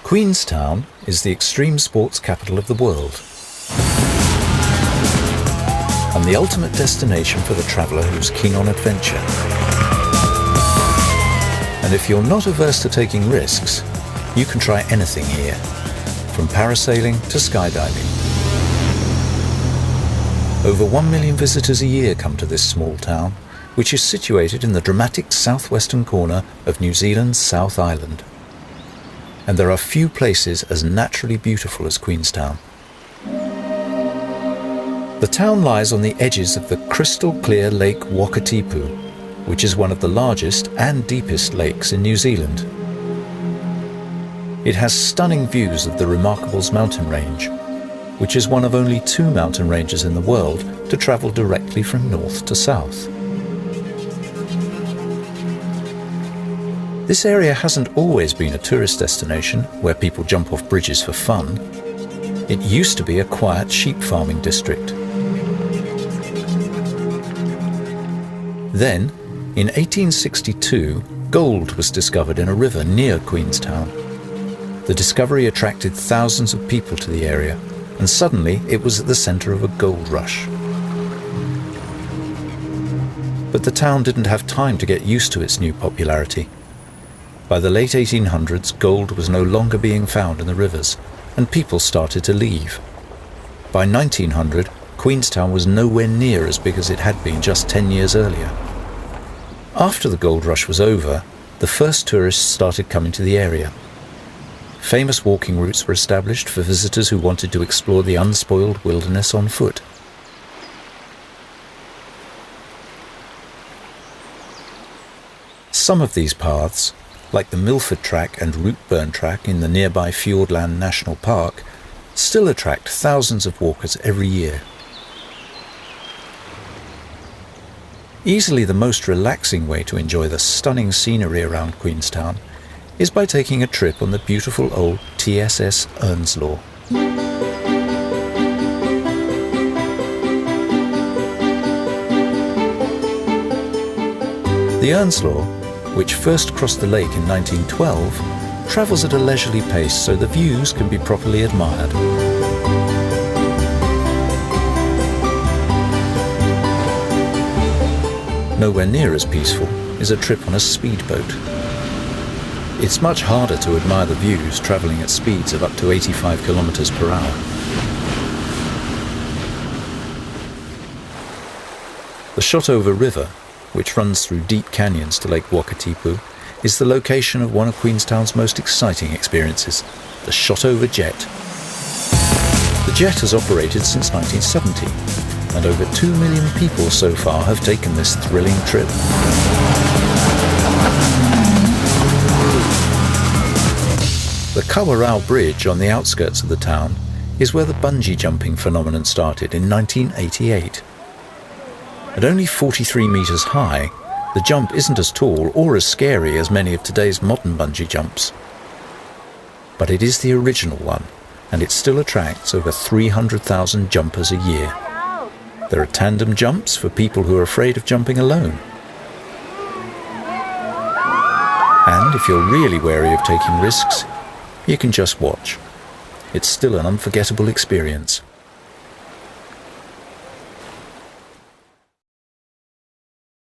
Queenstown is the extreme sports capital of the world and the ultimate destination for the traveller who's keen on adventure. And if you're not averse to taking risks, you can try anything here, from parasailing to skydiving. Over 1 million visitors a year come to this small town, which is situated in the dramatic southwestern corner of New Zealand's South Island. And there are few places as naturally beautiful as Queenstown. The town lies on the edges of the crystal clear Lake Wakatipu, which is one of the largest and deepest lakes in New Zealand. It has stunning views of the Remarkables mountain range, which is one of only 2 mountain ranges in the world to travel directly from north to south. This area hasn't always been a tourist destination where people jump off bridges for fun. It used to be a quiet sheep farming district. Then, in 1862, gold was discovered in a river near Queenstown. The discovery attracted thousands of people to the area, and suddenly it was at the centre of a gold rush. But the town didn't have time to get used to its new popularity. By the late 1800s, gold was no longer being found in the rivers, and people started to leave. By 1900, Queenstown was nowhere near as big as it had been just 10 years earlier. After the gold rush was over, the first tourists started coming to the area. Famous walking routes were established for visitors who wanted to explore the unspoiled wilderness on foot. Some of these paths, like the Milford Track and Routeburn Track in the nearby Fiordland National Park, still attract thousands of walkers every year. Easily the most relaxing way to enjoy the stunning scenery around Queenstown is by taking a trip on the beautiful old TSS Earnslaw. The Earnslaw, which first crossed the lake in 1912, travels at a leisurely pace so the views can be properly admired. Nowhere near as peaceful is a trip on a speedboat. It's much harder to admire the views travelling at speeds of up to 85 kilometers per hour. The Shotover River, which runs through deep canyons to Lake Wakatipu, is the location of one of Queenstown's most exciting experiences, the Shotover Jet. The jet has operated since 1970, and over 2 million people so far have taken this thrilling trip. The Kawarau Bridge on the outskirts of the town is where the bungee jumping phenomenon started in 1988. At only 43 metres high, the jump isn't as tall or as scary as many of today's modern bungee jumps. But it is the original one, and it still attracts over 300,000 jumpers a year. There are tandem jumps for people who are afraid of jumping alone. And if you're really wary of taking risks, you can just watch. It's still an unforgettable experience.